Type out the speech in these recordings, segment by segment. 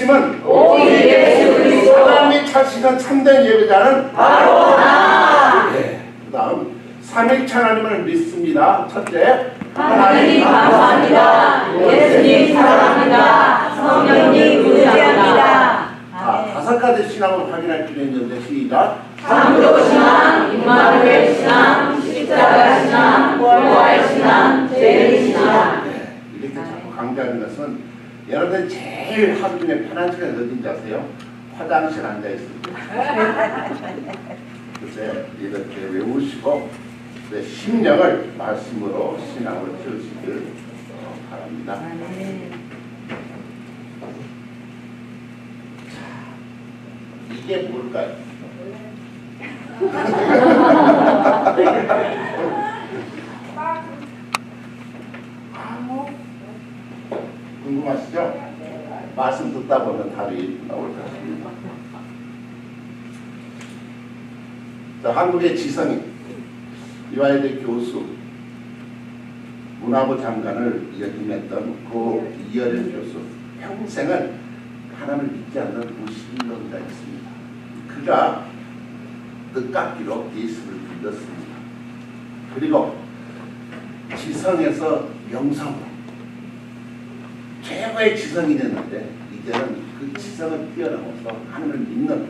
예수님은 오직 예수 그리스도 하나님이 찾으시는 참된 예배자는 바로 나. 네. 그 다음 삼위일체 하나님을 믿습니다. 첫째, 하나님 감사합니다. 예수님 사랑합니다. 성령님 의지합니다. 다섯 가지 신앙을 확인할 필요 있는데 시작. 창조 신앙, 임마누엘 신앙, 십자가 신앙, 부활 신앙, 재림 신앙. 네, 이렇게 자꾸 강조하는 것은 여러분 제일 하루 중에 편한 시간이 어딘지 아세요? 화장실 앉아 있습니다. 그래서 이렇게 외우시고 내 심령을 말씀으로 신앙으로 키우시길 바랍니다. 이게 뭘까요? 궁금하시죠? 말씀 듣다 보면 답이 나올 것 같습니다. 자, 한국의 지성인 이화여대 교수, 문화부 장관을 역임했던 고 이어련 교수, 평생을 하나님을 믿지 않는 무신론자였습니다. 그가 뜻깎이로 예수를 믿었습니다. 그리고 지성에서 영성으로 최고의 지성이 됐는데 이제는 그 지성을 뛰어넘어서 하나님을 믿는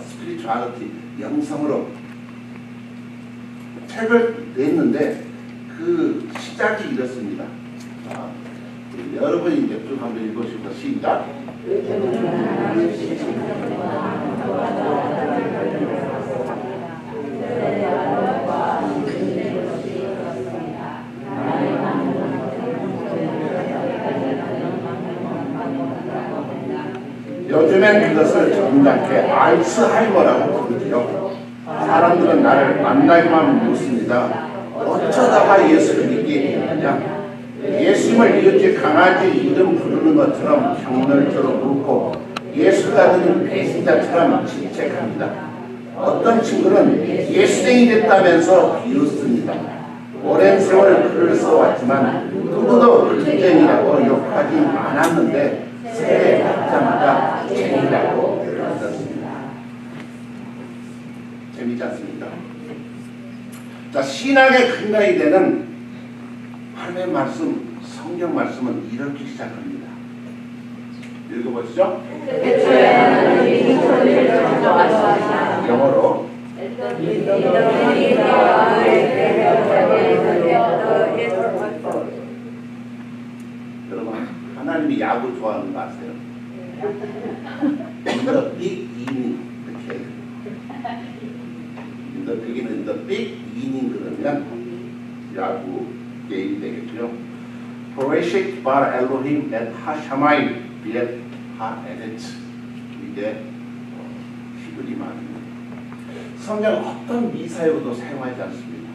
스피리추얼리티, 영성으로 책을 냈는데 그 시작이 이렇습니다. 자, 여러분이 이제 쭉 한번 읽으시고 시작. 요즘엔 그것을 정답게 알츠하이머라고 부르죠. 사람들은 나를 만나기만 묻습니다. 어쩌다가 예수를 믿게 되느냐? 예수님을 이렇게 강아지 이름 부르는 것처럼 병렬처럼 묻고 예수가 되는 배신자처럼 질책합니다. 어떤 친구는 예수쟁이 됐다면서 비웃습니다. 오랜 세월 글을 써왔지만 누구도 글쟁이라고 욕하지 않았는데 새해 받자마자 쟁이라고 불렀습니다. 재미있지 않습니까? 자, 신앙의 근간이 되는 하나님의 말씀, 성경 말씀은 이렇게 시작합니다. 읽어보시죠. 영어로 여러분, 하나님이 야구 좋아하는 거 아세요? The big inning 이렇게 the beginning, the big inning 그러면 야구 게임이 되겠죠. Bereshit bar Elohim et hashamayim biet haeret. 이게 히브리 말입니다. 성경 어떤 미사여도 사용하지 않습니다.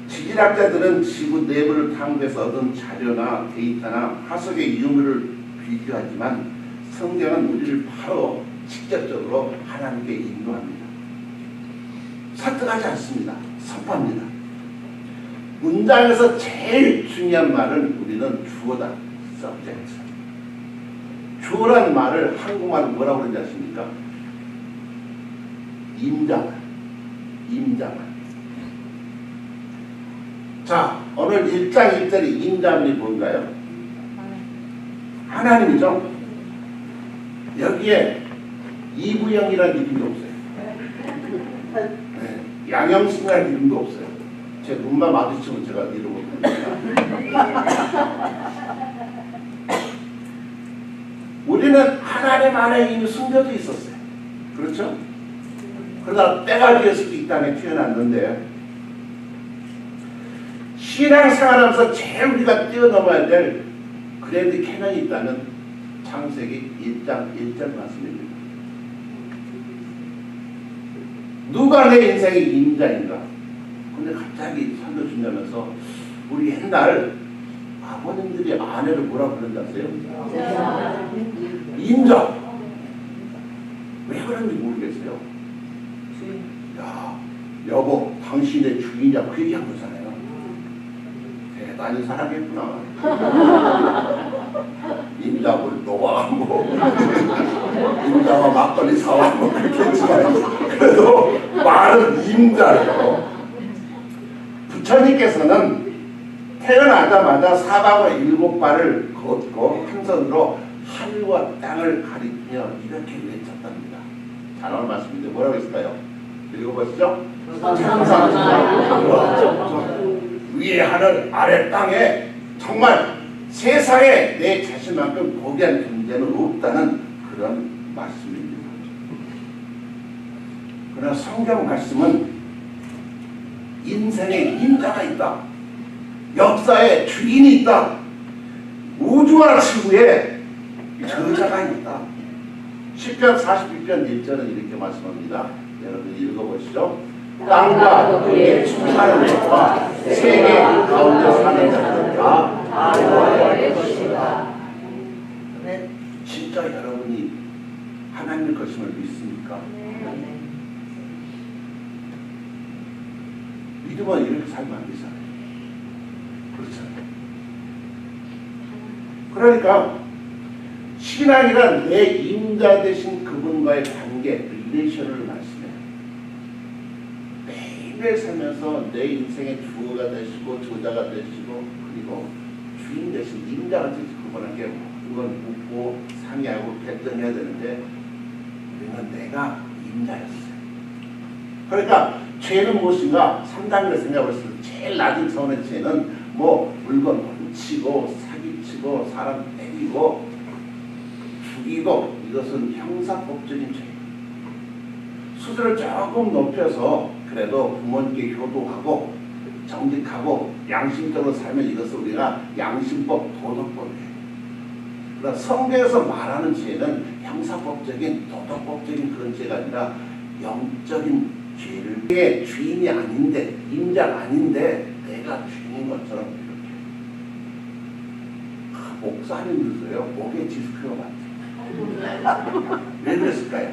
지질학자들은 지구 내부를 탐구해서 얻은 자료나 데이터나 화석의 유물을 비교하지만 성경은 우리를 바로 직접적으로 하나님께 인도합니다. 설득하지 않습니다. 선포합니다. 문장에서 제일 중요한 말은 우리는 주어다. subject. 주어라는 말을 한국말로 뭐라고 그러는지 아십니까? 임자말. 임자말. 자, 오늘 1장 1절의 임자말이 뭔가요? 하나님이죠. 여기에 이부영이라는 이름이 없어요. 네, 양영순이라는 이름도 없어요. 제 눈만 마주치면 제가 이름을 부릅니다. 우리는 하나님 안에 이미 숨겨져 있었어요. 그렇죠? 그러다 때가 되었을 때 이 땅에 태어났는데 신앙생활하면서 제일 우리가 뛰어넘어야 될 그랜드 캐년이 있다면 창세기 1장 1절 말씀입니다. 누가 내 인생의 임자인가? 근데 갑자기 선도 준다면서 우리 옛날 아버님들이 아내를 뭐라고 그런지 아세요? 임자. 왜 그런지 모르겠어요. 야, 여보, 당신의 주인이야. 그 얘기한 거잖아요. 많이 사랑했구나. 임자물 놓아하고 임자와 막걸리 사와고 그렇게 했지만 그래도 말은 임자예요. 부처님께서는 태어나자마자 사방을 7발을 걷고 한 손으로 하늘과 땅을 가리키며 이렇게 외쳤답니다. 잘 나온 말씀인데 뭐라고 했을까요? 읽어보시죠. 위에 하늘 아래 땅에 정말 세상에 내 자신만큼 고귀한 존재는 없다는 그런 말씀입니다. 그러나 성경 말씀은 인생에 임자가 있다. 역사에 주인이 있다. 우주와 지구에 저자가 있다. 시편 41편 1절은 이렇게 말씀합니다. 여러분 읽어보시죠. 땅과 그의 충만한 것과 세계 가운데 사는 자들은 다 여호와의 것이다. 진짜 여러분이 하나님의 것임을 믿습니까? 믿으면 이렇게 살면 안 되잖아요. 그렇잖아요. 그러니까 신앙이란 내 임자 되신 그분과의 관계, 리레이션을 말씀해요. 매일매일 살면서 내 인생의 주어가 되시고 저자가 되시고 그리고 주인 되신 임자가 되신 그분에게 모든 걸 묻고 상의하고 결정해야 되는데 우리는 내가 임자였어요. 그러니까 죄는 무엇인가? 3단계를 생각했을 때 제일 낮은 차원의 죄는 뭐 물건 훔치고 사기치고 사람 때리고 죽이고 이것은 형사법적인 죄. 수준을 조금 높여서 그래도 부모님께 효도하고 정직하고 양심적으로 살면 이것을 우리가 양심법, 도덕법이에요. 그러나 성경에서 말하는 죄는 형사법적인 도덕법적인 그런 죄가 아니라 영적인 죄를 내 주인이 아닌데 임자가 아닌데 내가 주인인 것처럼 이렇게 목사님들도요 목에 디스크가 많대요. 왜 그랬을까요?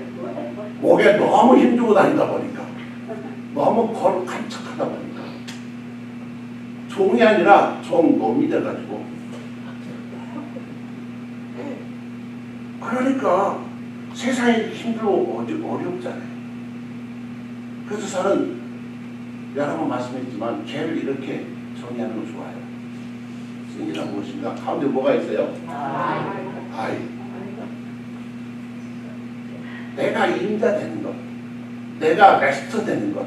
목에 너무 힘주고 다니다 보니까 너무 거룩한 척하다 보니까 종이 아니라 종놈이 돼가지고 그러니까 세상이 힘들고 어렵잖아요. 그래서 저는 여러 번 말씀했지만 죄를 이렇게 정의하는 거 좋아요. 승이란 무엇인가? 가운데 뭐가 있어요? 아이. 내가 임자 되는 것, 내가 마스터 되는 것,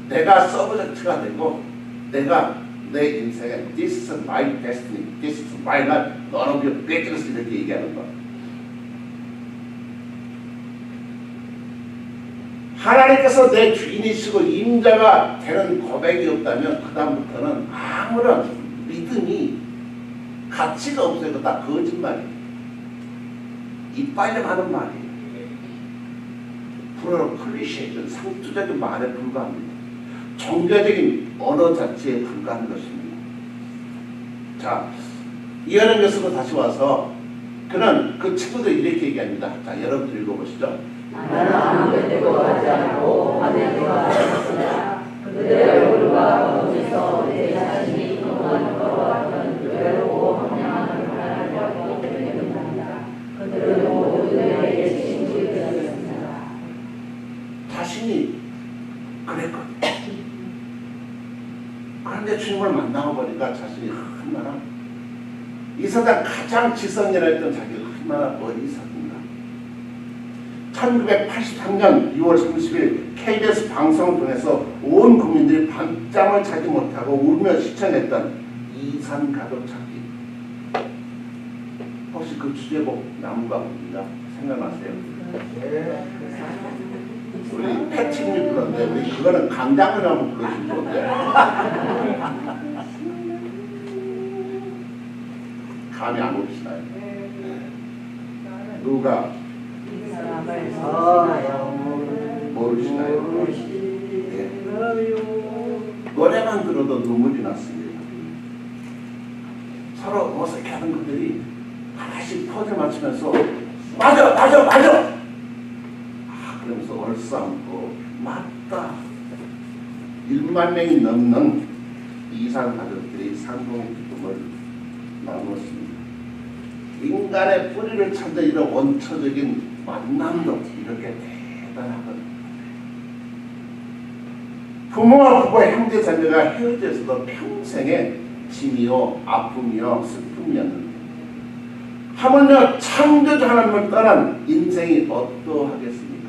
내가 서브젝트가 되고 내가 내 인생에 This is my destiny, this is my life, none of your business 이렇게 얘기하는 것. 하나님께서 내 주인이시고 임자가 되는 고백이 없다면 그 다음부터는 아무런 믿음이 가치가 없어요. 그거 다 거짓말이에요. 이빨려 하는 말이에요. 불어로 클리셰, 상투적인 말에 불과합니다. 종교적인 언어 자체에 불과한 것입니다. 자, 이해하는 것으로 다시 와서 그는 그 친구들 이렇게 얘기합니다. 자, 여러분들 읽어보시죠. 나는 아무 때도 하지 않고 하늘도 하지 않습니다. 그들의 얼굴과 거기서 내 자신이 통하는 것과 같은 외롭고 황량한 하나님과 교제합니다. 그들은 모두 내게 친구이 되었습니다. 자신이 그랬거든요. 그런데 주님을 만나고 보니까 자신이 얼마나 이 세상 가장 지성이라 했던 자기가 얼마나 어리석은가. 1983년 6월 30일 KBS 방송을 통해서 온 국민들이 밤잠을 자지 못하고 울며 시청했던 이산 가족 찾기. 혹시 그 주제곡 나무가 뭡니까? 생각나세요? 우리 패치님이 불렀는데 우리 그거는 강장을 한번 불러주면 어때요? 감이 안 오시나요? 누가 모르시나요? 네. 노래만 들어도 눈물이 났습니다. 서로 어색해하는 것들이 하나씩 퍼즐 맞추면서 맞아! 그러면서 얼싸안고 맞다. 1만 명이 넘는 이상 가족들이 상동 기쁨을 나누었습니다. 인간의 뿌리를 찾는 이런 원초적인 만남도 이렇게 대단하거든요. 부모와 부부와 형제 자매가 헤어져서도 평생의 짐이요 아픔이요 슬픔이었는데 하물며 창조주 하나님을 떠난 인생이 어떠하겠습니까?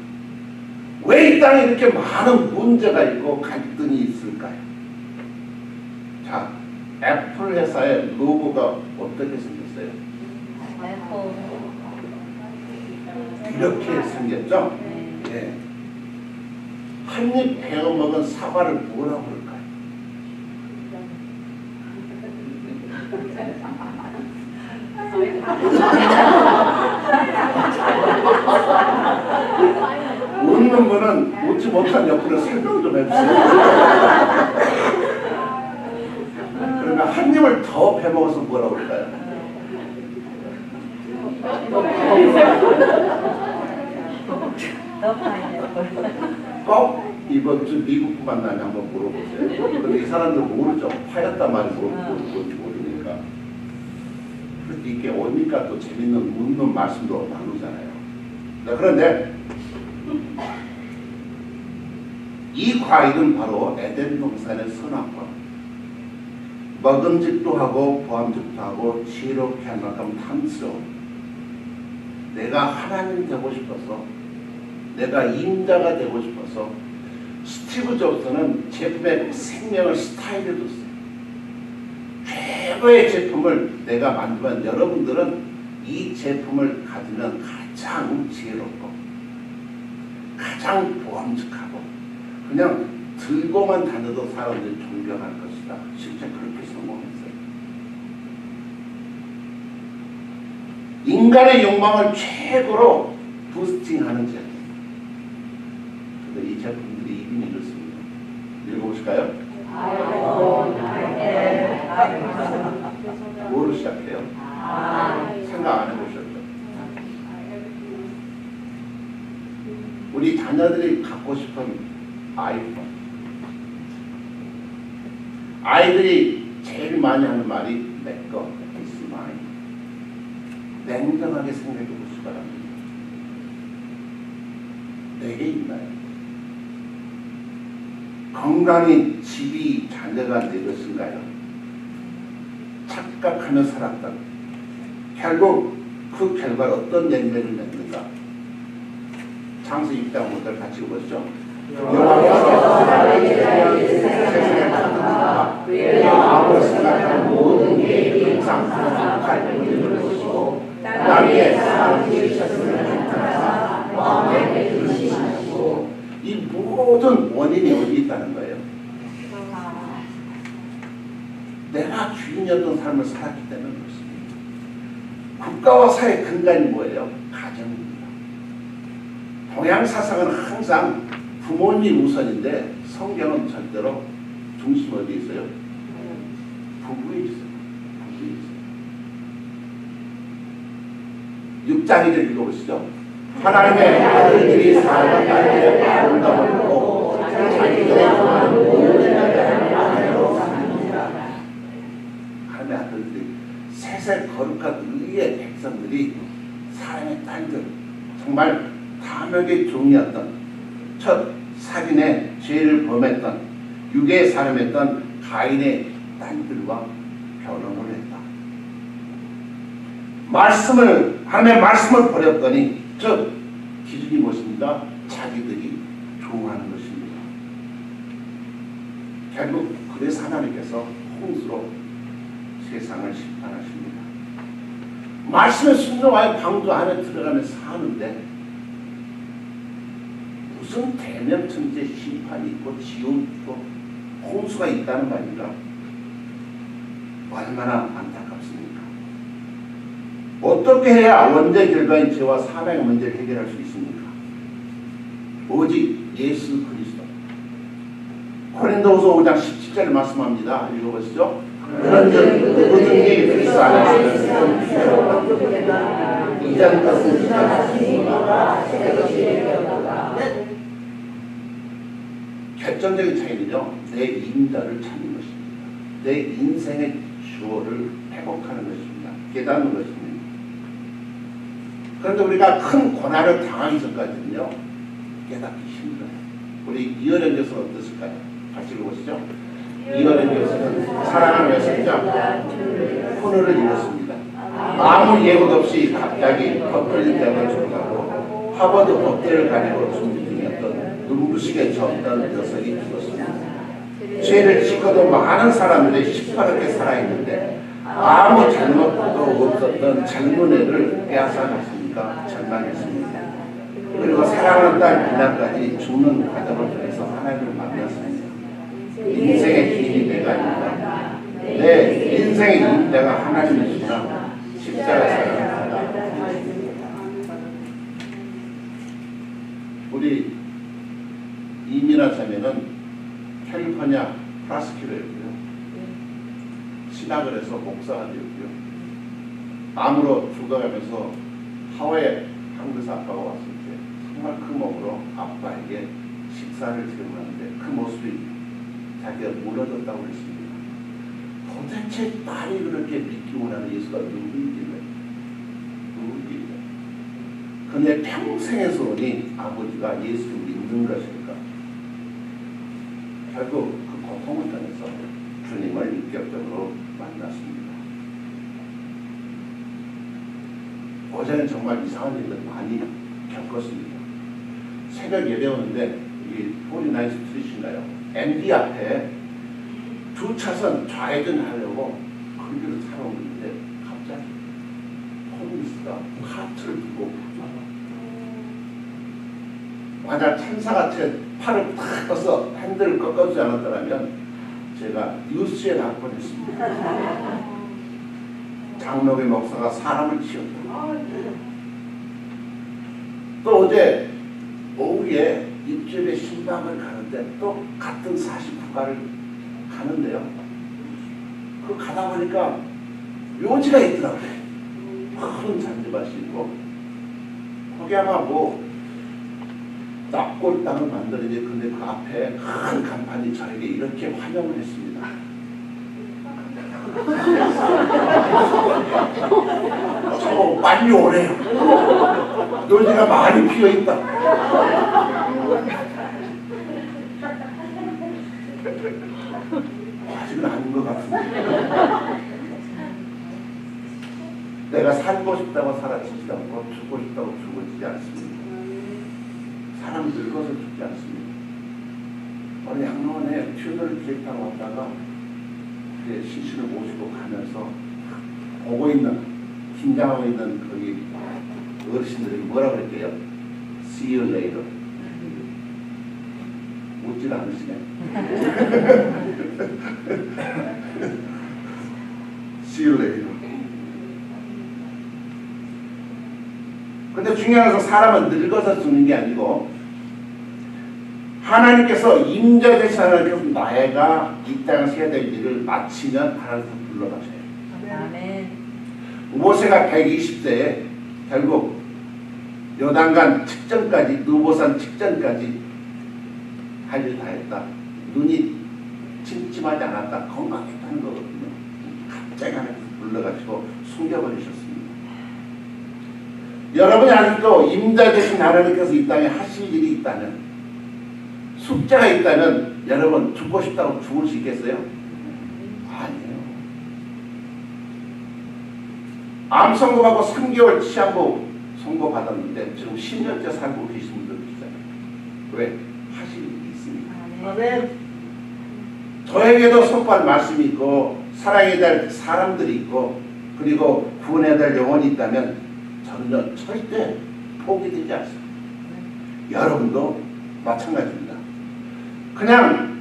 왜 이 땅에 이렇게 많은 문제가 있고 갈등이 있을까요? 자, 애플 회사의 로고가 어떻게 생겼어요? 이렇게 생겼죠? 예. 한입 베어 먹은 사과를 뭐라고 그럴까요? 웃는 분은 웃지 못한 옆으로 설명 좀 해주세요. 그러면 한 입을 더 베먹어서 뭐라고 그럴까요? 꼭 이번 주 미국 만나면 한번 물어보세요. 근데 이 사람들 모르죠. 파였단 말이 뭔지 모르니까. 이게 오니까 또 재밌는 묻는 말씀도 나누잖아요. 그런데 이 과일은 바로 에덴 동산의 선악과, 먹음직도 하고 보암직도 하고 지혜롭게 할 만큼 탐스러워. 내가 하나님 되고 싶어서, 내가 임자가 되고 싶어서 스티브 잡스는 제품의 생명을 스타일에 뒀어요. 최고의 제품을 내가 만들면 여러분들은 이 제품을 가지면 가장 지혜롭고 가장 보암직하고 그냥 들고만 다녀도 사람들이 존경할 것이다. 실제 그렇게 성공했어요. 인간의 욕망을 최고로 부스팅하는 제품. 근데 이 제품들이 이름이 이렇습니다. 읽어보실까요? 뭐로 시작해요? 생각 안 해보셨죠? 우리 자녀들이 갖고 싶은 아이폰. 아이들이 제일 많이 하는 말이 내꺼, it's mine. 냉정하게 생각해 보시기 바랍니다. 내게 있나요? 건강히 집이 자녀가 내 것인가요? 착각하며 살았던 결국 그 결과를 어떤 열매를 맺는가? 창세 6장 5절 같이 읽어보시죠. 여호와께서 세상에 만드사 마음으로 생각하는 모든 계획이 항상 갈등을 보시고 땅 위에 사람을 지으셨음을 나타나사 마음에 들으시고 이 모든 원인이 어디 있다는 거예요? 내가 주인이었던 삶을 살았기 때문에 그렇습니다. 국가와 사회 근간이 뭐예요? 가정입니다. 동양 사상은 항상 부모님 우선인데 성경은 절대로 중심 어디에 있어요? 부부에 있어요. 부부에 있어요. 6장 1절 읽어보시죠. 하나님의 아들들이 사랑하는 아들의 아름다움을 보고 자기들의 좋아하는 모든 아들로 사는지라. 하나님의 아들들이 세세 거룩한 의의 백성들이 사람의 딸들, 정말 탐욕의 종이었던 첫 살인의 죄를 범했던 유괴의 사람이었던 가인의 딸들과 결혼을 했다. 하나님의 말씀을 버렸더니 즉 기준이 무엇입니까? 자기들이 좋아하는 것입니다. 결국 그래서 하나님께서 홍수로 세상을 심판하십니다. 말씀에 순종하여 방주 안에 들어가며 사는데 무슨 대명천지의 심판이 있고 지옥이 있고 홍수가 있다는 거 아닙니까? 얼마나 안타깝습니까? 어떻게 해야 원죄 결과인 죄와 사망의 문제를 해결할 수 있습니까? 오직 예수 그리스도. 고린도후서 5장 17절을 말씀합니다. 읽어보시죠. 그런즉 누구든지 그리스도 안에 있으면 새로운 존재다. 이전 것은 지나갔으니까 새 것이 되었다. 결정적인 차이는요, 내 임자를 찾는 것입니다. 내 인생의 주어를 회복하는 것입니다. 깨닫는 것입니다. 그런데 우리가 큰 고난을 당하기 전까지는요, 깨닫기 힘들어요. 우리 이어낸 교수는 어떻을까요? 같이 읽어보시죠. 이어낸 교수는 사랑하는 여성자 혼을 잃었습니다. 아무 예고 없이 갑자기 버클리 대학을 졸업하고 하버드 법대를 가지고 준비 중이었던 눈부시게 젊던 녀석이 죽었습니다. 죄를 짓고도 많은 사람들이 시퍼렇게 살아있는데 아무 잘못도 없었던 젊은 애를 빼앗아갔으니까 절망했습니다. 그리고 사랑하는 딸 비나까지 죽는 과정을 통해서 하나님을 만났습니다. 인생의 기인이 내가 아닙니다. 내 인생의 기인 내가 하나님이시구나. 십자가 사랑합니다. 우리 이민아 자매는 캘리포니아 프라스키로였고요. 신학을 해서 목사가 되었고요. 암으로 죽어가면서 하와이에 한국에서 아빠가 왔을 때 정말 그 몸으로 아빠에게 식사를 제공하는데 그 모습이 자기가 무너졌다고 그랬습니다. 도대체 딸이 그렇게 믿기 원하는 예수가 누구이길래? 그녀의 평생의 소원이 아버지가 예수를 믿는 것일까? 결국 그 고통을 통해서 주님을 인격적으로 만났습니다. 어제는 정말 이상한 일을 많이 겪었습니다. 새벽 예배 오는데 이 49 스트리트인가요? MD 앞에 두 차선 좌회전하려고 그 길을 살아오는데 갑자기 홈리스가 카트를 두고 만약 천사같이 팔을 탁 떠서 핸들을 꺾어주지 않았더라면 제가 뉴스에 나올 뻔했습니다. 장로회 목사가 사람을 치웠다. 또 어제 오후에 입주에 신방을 가는데 또 같은 49가를 가는데요. 그 가다 보니까 묘지가 있더라고요. 큰 잔디밭이 있고 거기 아마 뭐 납골 땅을 만들었는데 근데 그 앞에 큰 간판이 저에게 이렇게 환영을 했습니다. 저거 빨리 오래요. 묘지가 많이 피어있다. 아직은 아닌 것 같습니다. 내가 살고 싶다고 살아지지 않고 죽고 싶다고 죽어지지 않습니다. 사람 늙어서 죽지 않습니다. 어느 양로원에 튜너를 기획하고 왔다가 시신을 모시고 가면서 보고 있는 긴장하고 있는 거기 어르신들이 뭐라고 그랬대요? See you later. 웃질 않으시네. See you later. 근데 중요한 것은 사람은 늙어서 죽는 게 아니고 하나님께서 임자되신 하나님께서 나애가 이 땅에서 해야 될 일을 마치면 하나님께서 불러가셔요. 아멘. 모세가 120세에 결국 요단강 직전까지 느보산 직전까지 할 일 다 했다. 눈이 침침하지 않았다. 건강했다는 거거든요. 갑자기 하나님께서 불러가지고 숨겨버리셨습니다. 여러분이 아직도 임자되신 하나님께서 이 땅에 하실 일이 있다면, 숙제가 있다면 여러분 죽고 싶다고 죽을 수 있겠어요? 아니에요. 암 선고받고 3개월 치안부 선고받았는데 지금 10년째 살고 계신 분들 있잖아요. 왜? 하실 일이 있습니다. 아멘. 저에게도 선포할 말씀이 있고 사랑해야 될 사람들이 있고 그리고 구원해야 될 영혼이 있다면 저는 절대 포기되지 않습니다. 여러분도 마찬가지입니다. 그냥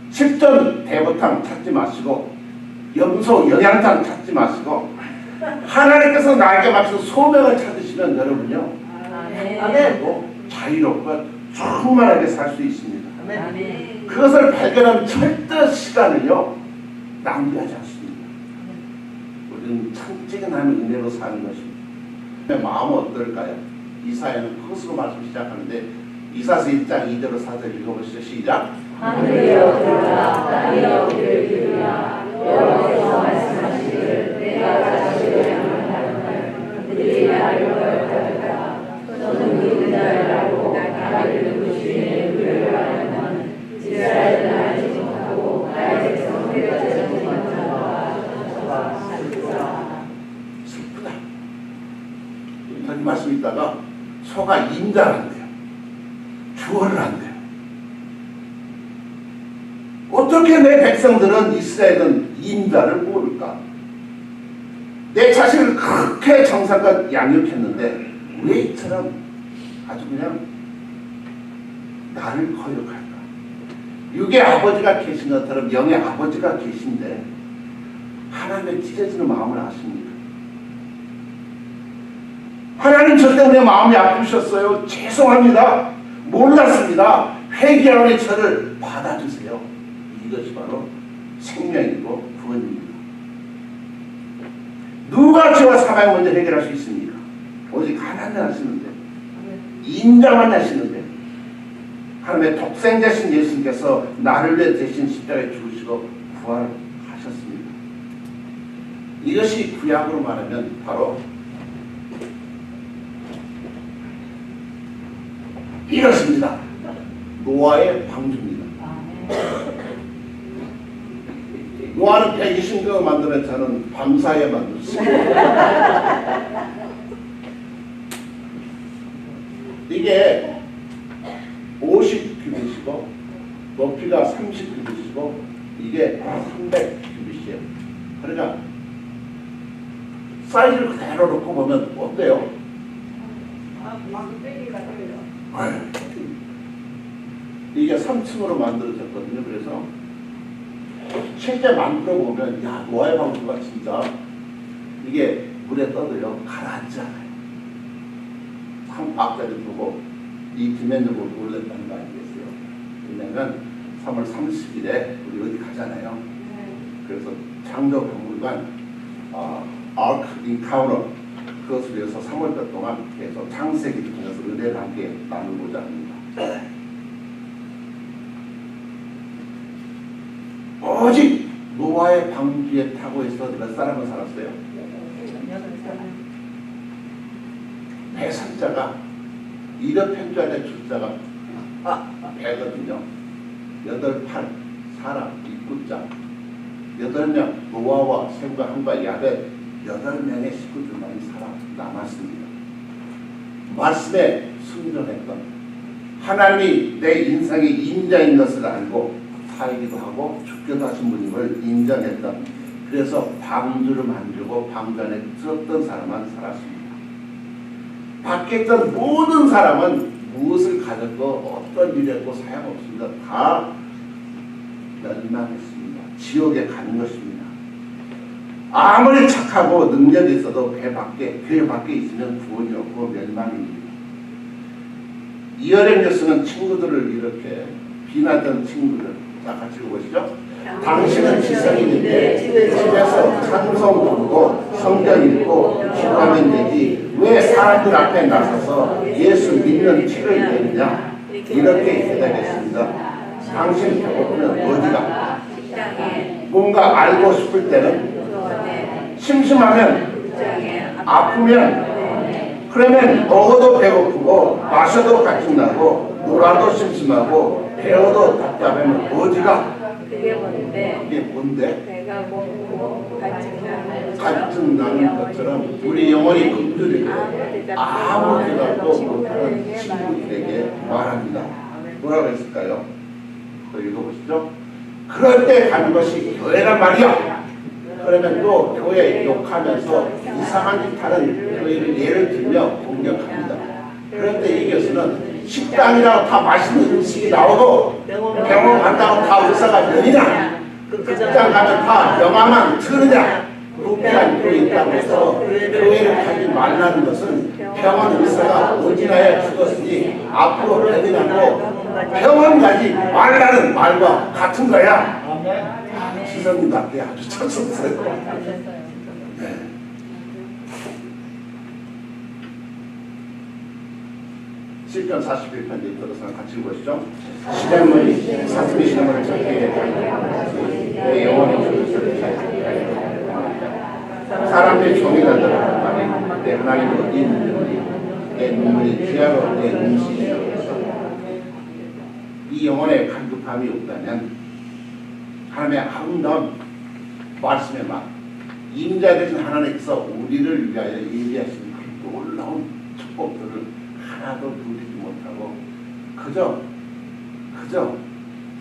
실전 대보탕 찾지 마시고 염소 영양탕 찾지 마시고 하나님께서 나에게 맡긴 소명을 찾으시면 여러분요 아멘. 자유롭고 충만하게 살 수 있습니다. 아멘. 그것을 발견하면 절대 시간을요 낭비하지 않습니다. 우리는 천직의 하나님의 은혜로 사는 것입니다. 마음은 어떨까요? 이사야는 그것으로 말씀 시작하는데 이사서 1장 2절로 4절 읽어보시죠. 시작. 하늘이여 들으라 땅이여 귀를 기울이라 말씀 있다가 소가 임자를 한대요. 주어를 한대요. 어떻게 내 백성들은 이스라엘은 임자를 모를까? 내 자식을 그렇게 정성껏 양육했는데 왜 이처럼 아주 그냥 나를 거역할까? 육의 아버지가 계신 것처럼 영의 아버지가 계신데 하나님의 찢어지는 마음을 아십니까? 하나님 저 때문에 마음이 아프셨어요. 죄송합니다. 몰랐습니다. 회개하는 저를 받아주세요. 이것이 바로 생명이고 구원입니다. 누가 죄와 사망의 문제를 해결할 수 있습니까? 오직 하나님 하시는데, 인자만 하시는데, 하나님의 독생자신 예수님께서 나를 위해 대신 십자가에 죽으시고 부활하셨습니다. 이것이 구약으로 말하면 바로 이것입니다. 노아의 방주입니다. 노아는 120명을 만드는 저는 밤사이에 만들었습니다. 이게 50규빗이고 높이가 30규빗이고 이게 300규빗이에요. 그러니까 사이즈를 그대로 놓고 보면 어때요? 이게 3층으로 만들어졌거든요. 그래서 실제 만들어 보면 야, 노아의 방주가 진짜 이게 물에 떠도요 가라앉지 않아요. 3박자를 두고 이 디멘전으로 올렸다는 거 아니겠어요? 왜냐면 3월 30일에 우리 어디 가잖아요. 그래서 창조박물관 아크 인카우너 그것을 위해서 3월달 동안 계속 창세기를 통해서 은혜를 함께 나누고자 합니다. 오직 노아의 방주에 타고 있어 몇 사람은 살았어요? 배산자가 이력 편자의 주자가 배거든요. 8팔 사람 입구자 8명 노아와 셈과 함과 야벳 8명의 식구들만이 살아남았습니다. 말씀에 순종했던 하나님이 내 인생의 임자인 것을 알고 살기도 하고 죽기도 하신 분임을 인정했던, 그래서 방주를 만들고 방주 안에 들었던 사람만 살았습니다. 밖에 있던 모든 사람은 무엇을 가졌고 어떤 일이 했고 소용없습니다. 다 멸망했습니다. 지옥에 가는 것입니다. 아무리 착하고 능력이 있어도 배 밖에 있으면 구원이 없고 멸망입니다. 이어렘 교수는 친구들을 이렇게 비난했던 친구들, 자 같이 읽어보시죠. 당신은 지성인인데 집에서 찬송 부르고 성경 읽고 기도하면 되지 왜 사람들 앞에 나서서 예수 믿는 티를 내느냐, 이렇게 대답했습니다. 당신 배고프면 어디가? 뭔가 알고 싶을 때는, 심심하면, 아프면, 그러면 먹어도 배고프고 마셔도 가증나고 놀아도 심심하고 배워도 답답하면 어디가? 그게 뭔데? 그게 뭔데? 배가 고프고 갈증나는 것처럼 우리 영혼이 굶주리고 아무 대답도 못하는 친구들에게 말합니다. 뭐라고 했을까요? 또 읽어보시죠. 그럴 때 가는 것이 교회란 말이야. 그러면 또 교회 욕하면서 이상한 짓 하는 교회를 예를 들며 공격합니다. 그럴 때 이 교수는 식당이라고 다 맛있는 음식이 나오고 병원 간다고 다 의사가 되느냐, 극장 가면 다 영화만 트느냐, 루피한 교회 있다고 해서 교회를 가지 말라는 것은 병원 의사가 오진하여 죽었으니 앞으로 병이 나고 병원 가지 말라는 말과 같은 거야. 지성님답게 아주 쳤었어요. 네. 시편 41편에 들어서 같이 보시죠. 시냇물이 사슴의 시냇물을 찾게 내 영혼의 주를 사람들의 종이 나더라 말이 내 하나님 어디 있는지 내 눈물이 귀하고 내 음식이요. 이 영혼에 간극함이 없다면 하나님의 아름다운 말씀의 말, 임자 되신 하나님께서 우리를 위하여 예비하신 그 놀라운 축복들을 하나도 누리지 못하고 그저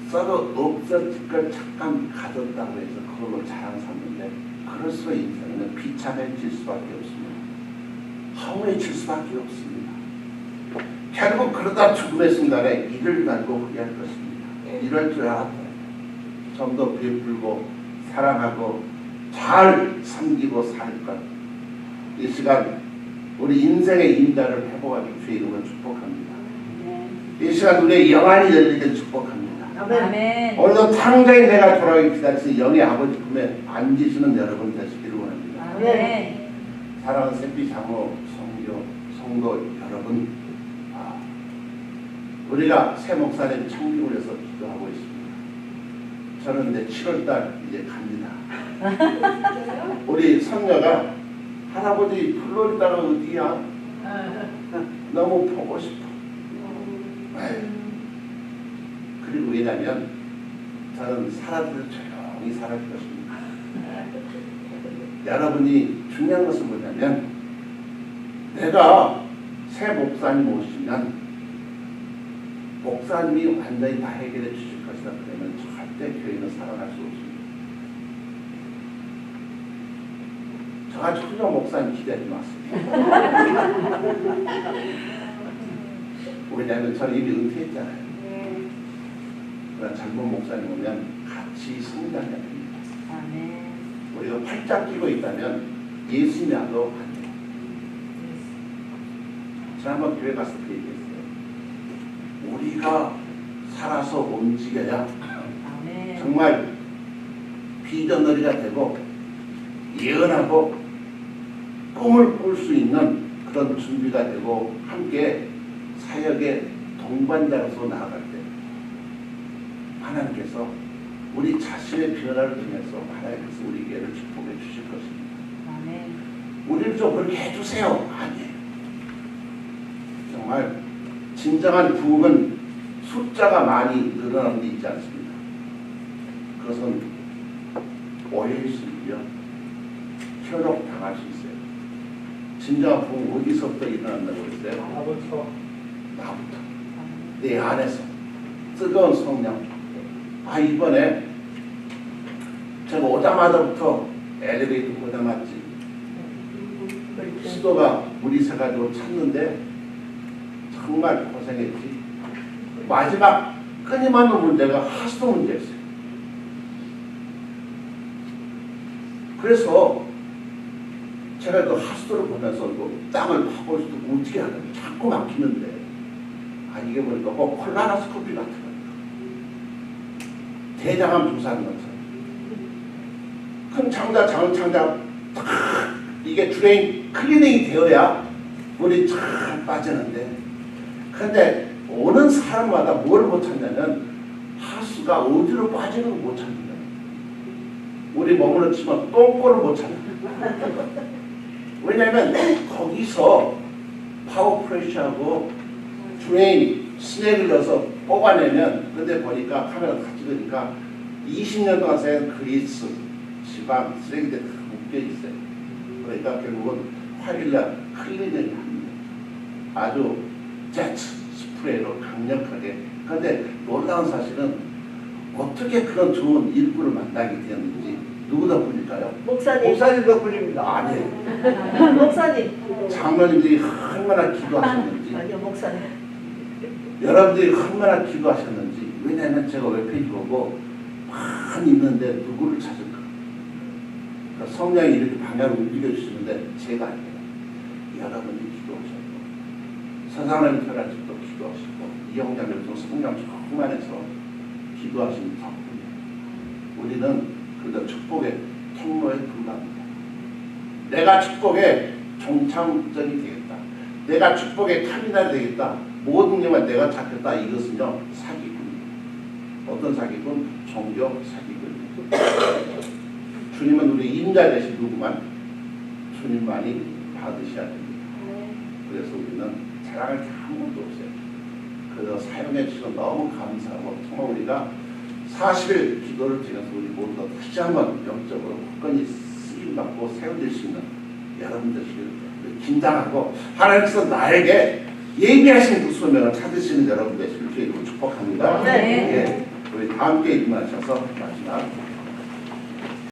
썩어 없어질 걸 잠깐 가졌다고 해서 그걸로 자랑 삼는데 그럴수록 인생은 비참해질 수밖에 없습니다. 허무해질 수밖에 없습니다. 결국 그러다 죽음의 순간에 이를 달고 후회할 것입니다. 이럴 줄 알았다. 좀 더 베풀고 사랑하고 잘 섬기고 살 것. 이 시간 우리 인생의 인자를 회복하기 위해 이름을 축복합니다. 이 시간 우리의 영안이 열리길 축복합니다. 아멘. 오늘도 당장에 내가 돌아가기 기다리시 영의 아버지 품에 앉으시는 여러분 되시기를 원합니다. 아멘. 사랑하는 샘비 장로 성도 여러분, 우리가 새 목사님 청빙을 해서 기도하고 있습니다. 저는 이제 7월달 이제 갑니다. 우리 손녀가 할아버지 플로리다가 어디야? 너무 보고 싶어. 그리고 왜냐면 저는 살아도 조용히 살아갈 것입니다. 여러분이 중요한 것은 뭐냐면 내가 새 목사님 오시면 목사님이 완전히 다 해결해 주실 것이다. 그러면 절대 교회는 살아날 수 없습니다. 저가 전혀 목사님 기대하지 마세요. 왜냐하면 저는 이미 은퇴했잖아요. 그러나 젊은 목사님 오면 같이 승리하셔야 됩니다. 아멘. 우리가 팔짱 끼고 있다면 예수님야도 안 돼요. 지난번 교회 갔을 때 얘기했어요. 우리가 살아서 움직여야 아멘. 정말 비전너리가 되고 예언하고 꿈을 꿀 수 있는 그런 준비가 되고 함께 사역의 동반자로서 나아갈 때 하나님께서 우리 자신의 변화를 통해서 하나님께서 우리 교회를 축복해 주실 것입니다. 아멘. 우리를 좀 그렇게 해주세요. 아니에요. 정말 진정한 부흥은 숫자가 많이 늘어나는 데 있지 않습니다. 그것은 오해일 수 있고요. 현혹당할 수 있어요. 진정한 부흥은 어디서부터 일어난다고 그랬어요? 나부터. 내 안에서 뜨거운 성령. 이번에 제가 오자마자부터 엘리베이터 보자마자 수도가 물이 새가지고 찼는데 정말 고생했지. 마지막 끊임없는 문제가 하수도 문제였어요. 그래서 제가 그 하수도를 보면서 그 땅을 파볼 수도 어떻게 하냐 자꾸 막히는데 이게 보니까 콜라노스코피 같은 거예요. 대장암 주사하는 것처럼 큰 창자 작은 창자 탁 이게 드레인 클리닝이 되어야 물이 쫙 빠지는데 근데 오는 사람마다 뭘 못 찾냐면 하수가 어디로 빠지는 걸 못 찾는 거예요. 우리 몸으로 치면 똥꼬를 못 찾는 거예요. 왜냐하면 거기서 파워 프레셔하고 드레인 스낵을 넣어서 뽑아내면 근데 보니까 카메라 다 찍으니까 20년 동안 쌓인 그리스, 지방, 쓰레기들이 다 묶여있어요. 그러니까 결국은 화일날 클리닝을 합니다. 아주 제트 스프레이로 강력하게. 그런데 놀라운 사실은 어떻게 그런 좋은 일꾼을 만나게 되었는지 누구 덕분일까요? 목사님 덕분입니다. 아니에요. 목사님. 장로님들이 얼마나 기도하셨는지 아니요, 목사님. 여러분들이 얼마나 기도하셨는지. 왜냐하면 제가 웹페이지 보고 많이 있는데 누구를 찾을까? 그러니까 성령이 이렇게 방향을 움직여주시는데 제가 아니에요. 여러분이 기도하셨고 서상하나님 편하집도 기도하시고 이영장님도 성령 충만해서 기도하신 덕분이에요. 우리는 그저 축복의 통로에 불과합니다. 내가 축복의 종착점이 되겠다. 내가 축복의 터미널이 되겠다. 모든 일만 내가 찾겠다. 이것은요 사기꾼이에요. 어떤 사기꾼? 종교 사기꾼이에요. 주님은 우리 임자 대신 누구만? 주님만이 받으셔야 됩니다. 그래서 우리는 자랑할 게 아무것도 없어요. 그래서 사용해 주셔서 너무 감사하고 정말 우리가 40일 기도를 통해서 우리 모두 다시 한번 영적으로 굳건히 쓰임받고 세워질 수 있는 여러분들 긴장하고 하나님께서 나에게 예비하신 그 소명을 찾으시는 여러분들 되시길 축복합니다. 네. 예, 우리 다 함께 일어나셔서 마지막